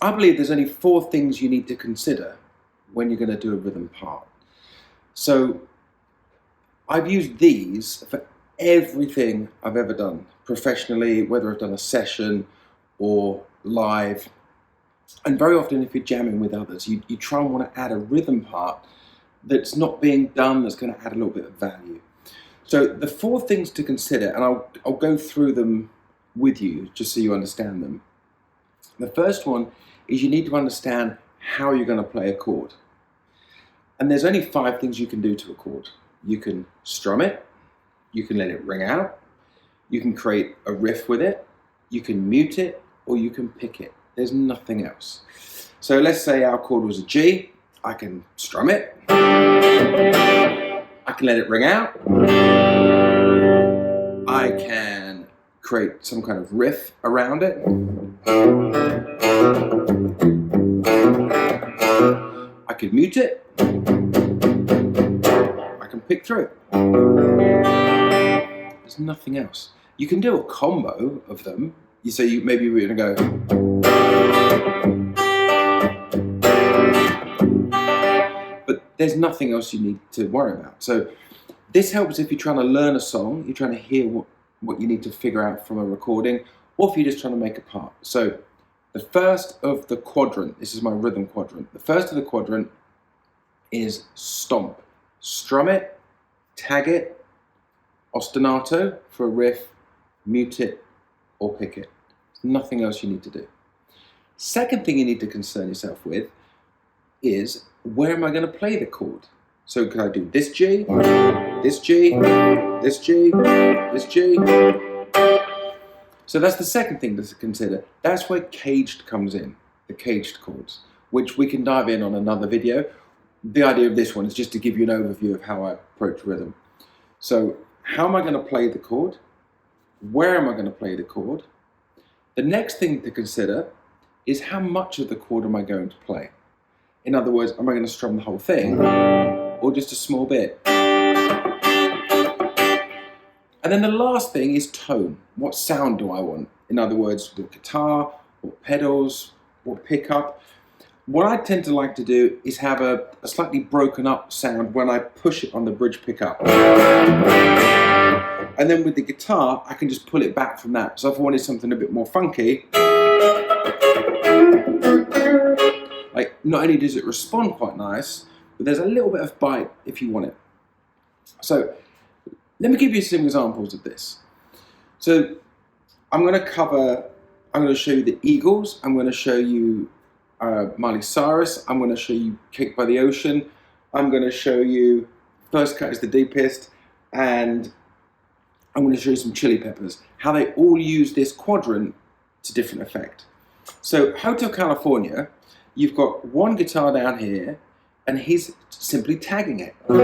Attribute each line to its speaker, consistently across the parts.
Speaker 1: I believe there's only 4 things you need to consider when you're going to do a rhythm part. So I've used these for everything I've ever done professionally, whether I've done a session or live. And very often if you're jamming with others, you try and want to add a rhythm part that's not being done, that's going to add a little bit of value. So the 4 things to consider, and I'll go through them with you just so you understand them. The first one is you need to understand how you're going to play a chord. And there's only 5 things you can do to a chord. You can strum it, you can let it ring out, you can create a riff with it, you can mute it, or you can pick it. There's nothing else. So let's say our chord was a G. I can strum it, I can let it ring out, I can create some kind of riff around it, I could mute it, I can pick through it. There's nothing else. You can do a combo of them. Maybe we're going to go. But there's nothing else you need to worry about. So this helps if you're trying to learn a song, you're trying to hear what you need to figure out from a recording, or if you're just trying to make a part. So the first of the quadrant, this is my rhythm quadrant. The first of the quadrant is stomp. Strum it, tag it, ostinato for a riff, mute it, or pick it. There's nothing else you need to do. Second thing you need to concern yourself with is, where am I going to play the chord? So can I do this G, this G, this G, this G? So that's the second thing to consider. That's where caged comes in, the caged chords, which we can dive in on another video. The idea of this one is just to give you an overview of how I approach rhythm. So how am I going to play the chord? Where am I going to play the chord? The next thing to consider is, how much of the chord am I going to play? In other words, am I going to strum the whole thing or just a small bit? And then the last thing is tone. What sound do I want? In other words, the guitar or pedals or pickup. What I tend to like to do is have a slightly broken up sound when I push it on the bridge pickup. And then with the guitar, I can just pull it back from that. So if I wanted something a bit more funky, like, not only does it respond quite nice, but there's a little bit of bite if you want it. So let me give you some examples of this. So I'm going to show you the Eagles, I'm going to show you Miley Cyrus, I'm going to show you Cake by the Ocean, I'm going to show you First Cut is the Deepest, and I'm going to show you some Chili Peppers, how they all use this quadrant to different effect. So Hotel California, you've got one guitar down here, and he's simply tagging it. And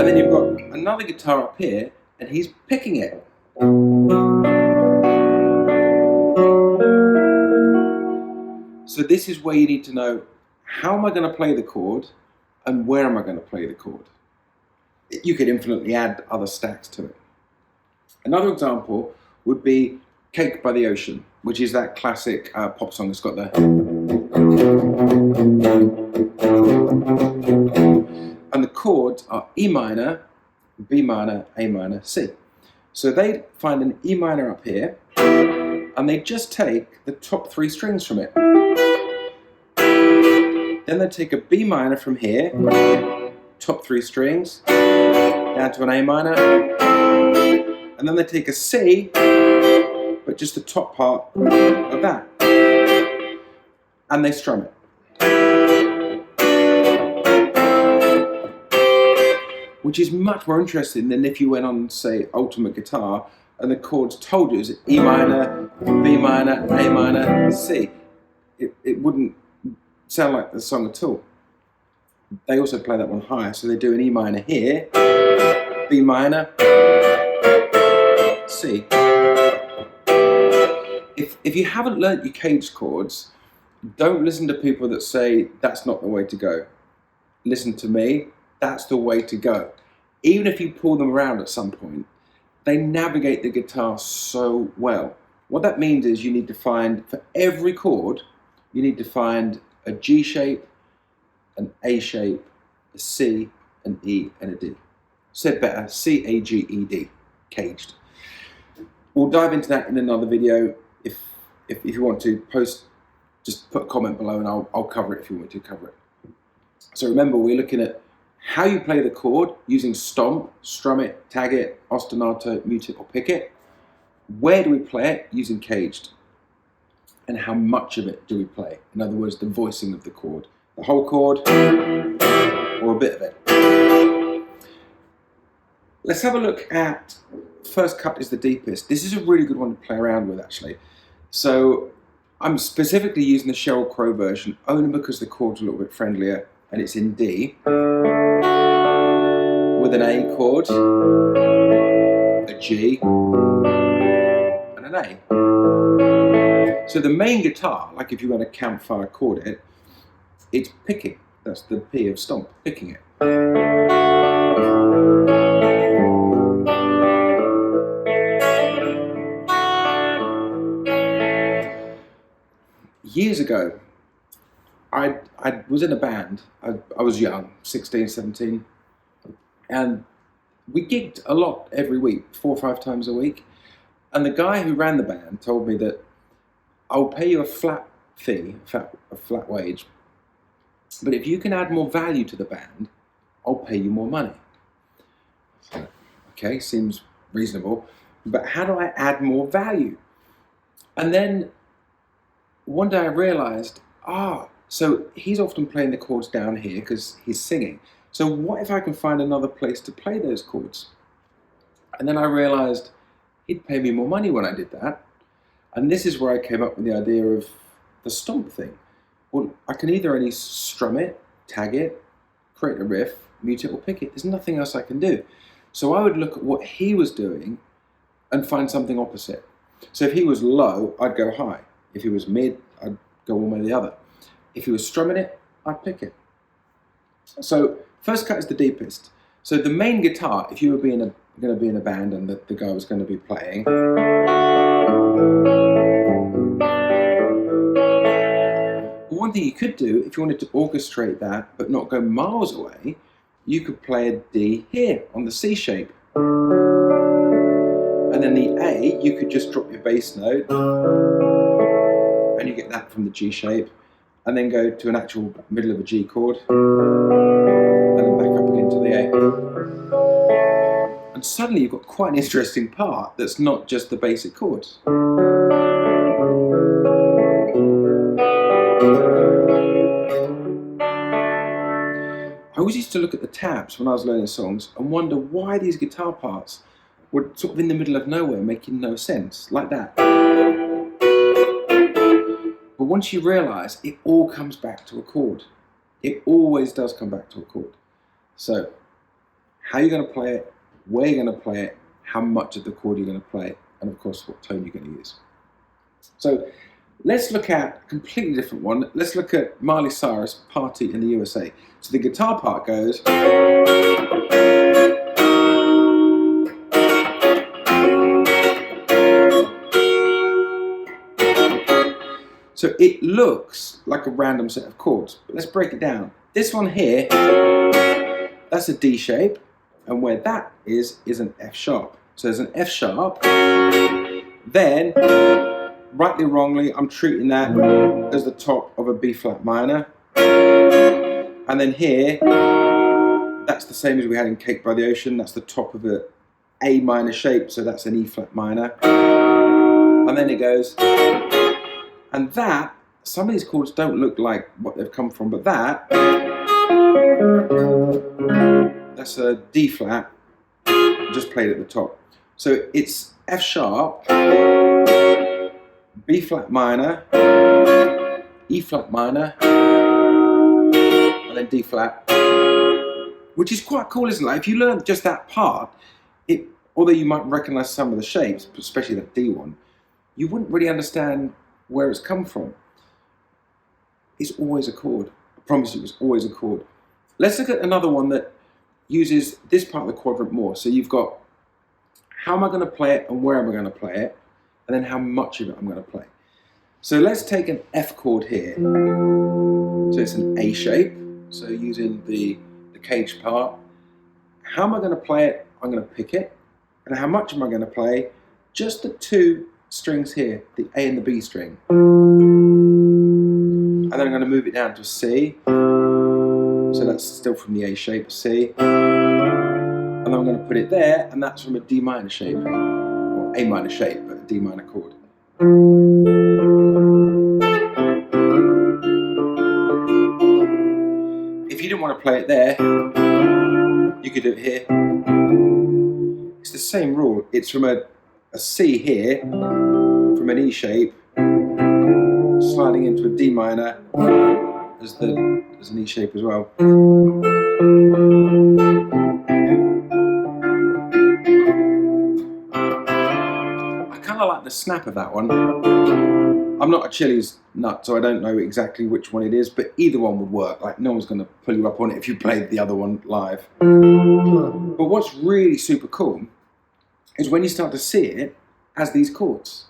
Speaker 1: then you've got another guitar up here, and he's picking it. So this is where you need to know, how am I going to play the chord, and where am I going to play the chord? You could infinitely add other stacks to it. Another example would be Cake by the Ocean, which is that classic pop song that's got the... And the chords are E minor, B minor, A minor, C. So they find an E minor up here, and they just take the top 3 strings from it. Then they take a B minor from here, top 3 strings, down to an A minor, and then they take a C, but just the top part of that, and they strum it. Which is much more interesting than if you went on, say, Ultimate Guitar, and the chords told you it's E minor, B minor, A minor, C. It wouldn't sound like the song at all. They also play that one higher, so they do an E minor here, B minor, C. If you haven't learnt your caged chords, don't listen to people that say that's not the way to go. Listen to me, that's the way to go. Even if you pull them around at some point, they navigate the guitar so well. What that means is you need to find, for every chord, you need to find a G shape, an A shape, a C, an E, and a D. Said better, C, A, G, E, D, caged. We'll dive into that in another video. If you want to post, just put a comment below and I'll cover it if you want me to cover it. So remember, we're looking at how you play the chord using stomp, strum it, tag it, ostinato, mute it, or pick it. Where do we play it using caged? And how much of it do we play? In other words, the voicing of the chord. The whole chord or a bit of it. Let's have a look at first cut is the deepest. This is a really good one to play around with actually. So I'm specifically using the Sheryl Crow version only because the chord's a little bit friendlier and it's in D with an A chord, a G, and an A. So the main guitar, like if you want to campfire chord it, it's picking. That's the P of stomp, picking it. Years ago, I was in a band. I was young, 16, 17, and we gigged a lot every week, 4 or 5 times a week. And the guy who ran the band told me that I'll pay you a flat fee, a flat wage, but if you can add more value to the band, I'll pay you more money. So, okay, seems reasonable, but how do I add more value? And then one day I realized, so he's often playing the chords down here because he's singing. So what if I can find another place to play those chords? And then I realized he'd pay me more money when I did that. And this is where I came up with the idea of the stomp thing. Well, I can either only strum it, tag it, create a riff, mute it, or pick it. There's nothing else I can do. So I would look at what he was doing and find something opposite. So if he was low, I'd go high. If he was mid, I'd go one way or the other. If he was strumming it, I'd pick it. So first cut is the deepest. So the main guitar, if you were going to be in a band and the guy was going to be playing, one thing you could do, if you wanted to orchestrate that but not go miles away, you could play a D here on the C shape. And then the A, you could just drop your bass note, and you get that from the G shape, and then go to an actual middle of a G chord, and then back up again to the A. And suddenly you've got quite an interesting part that's not just the basic chords. I always used to look at the tabs when I was learning songs and wonder why these guitar parts were sort of in the middle of nowhere, making no sense, like that. But once you realise, it all comes back to a chord. It always does come back to a chord. So, how you're going to play it, where you're going to play it, how much of the chord you're going to play, and of course what tone you're going to use. So, let's look at a completely different one. Let's look at Miley Cyrus, Party in the USA. So the guitar part goes. So it looks like a random set of chords, but let's break it down. This one here, that's a D shape, and where that is an F sharp. So there's an F sharp, then rightly or wrongly, I'm treating that as the top of a B flat minor. And then here, that's the same as we had in Cake by the Ocean. That's the top of a A minor shape, so that's an E flat minor. And then it goes. And that, some of these chords don't look like what they've come from, but that's a D flat, just played at the top. So it's F sharp, B flat minor, E flat minor, and then D flat, which is quite cool, isn't it? Like if you learn just that part, although you might recognize some of the shapes, especially that D one, you wouldn't really understand where it's come from. It's always a chord. I promise you, it's always a chord. Let's look at another one that uses this part of the quadrant more. So you've got, how am I going to play it and where am I going to play it? and then how much of it I'm going to play. So let's take an F chord here. So it's an A shape, so using the cage part. How am I going to play it? I'm going to pick it. And how much am I going to play? Just the two strings here, the A and the B string. And then I'm going to move it down to a C. So that's still from the A shape, C. And then I'm going to put it there, and that's from a D minor shape. Or A minor shape, but a D minor chord. If you didn't want to play it there, you could do it here. It's the same rule. It's from a C here, from an E shape, sliding into a D minor as an E shape as well. I kind of like the snap of that one. I'm not a Chili's nut, so I don't know exactly which one it is, but either one would work. Like, no one's going to pull you up on it if you played the other one live. But what's really super cool is when you start to see it as these chords.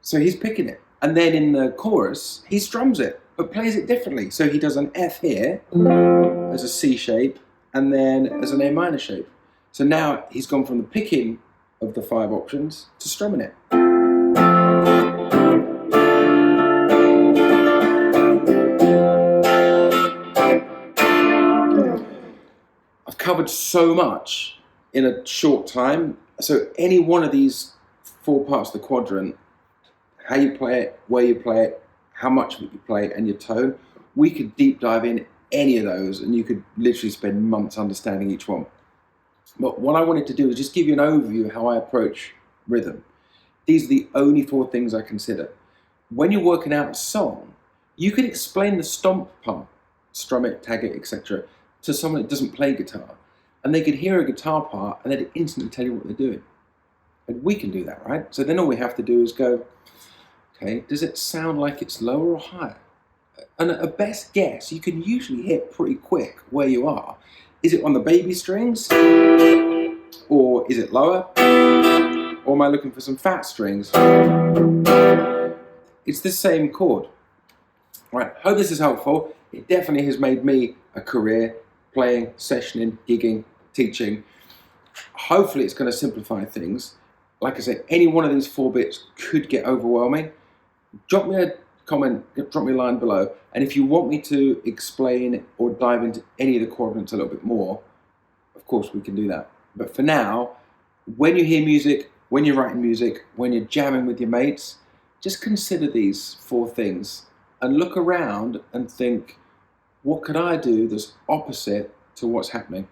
Speaker 1: So he's picking it, and then in the chorus, he strums it, but plays it differently. So he does an F here as a C shape, and then as an A minor shape. So now he's gone from the picking of the 5 options to strumming it. I've covered so much in a short time. So any one of these 4 parts of the quadrant, how you play it, where you play it, how much of it you play, and your tone, we could deep dive in any of those, and you could literally spend months understanding each one. But what I wanted to do is just give you an overview of how I approach rhythm. These are the only 4 things I consider. When you're working out a song, you could explain the stomp part, strum it, tag it, etc., to someone that doesn't play guitar, and they could hear a guitar part and they'd instantly tell you what they're doing. And we can do that, right? So then all we have to do is go, okay, does it sound like it's lower or higher? And at a best guess, you can usually hit pretty quick where you are. Is it on the baby strings? Or is it lower? Or am I looking for some fat strings? It's the same chord. Right, hope this is helpful. It definitely has made me a career playing, sessioning, gigging, teaching. Hopefully it's going to simplify things. Like I said, any one of these 4 bits could get overwhelming. Drop me a comment, drop me a line below, and if you want me to explain or dive into any of the quadrants a little bit more, of course we can do that. But for now, when you hear music, when you're writing music, when you're jamming with your mates, just consider these 4 things and look around and think, what could I do that's opposite to what's happening?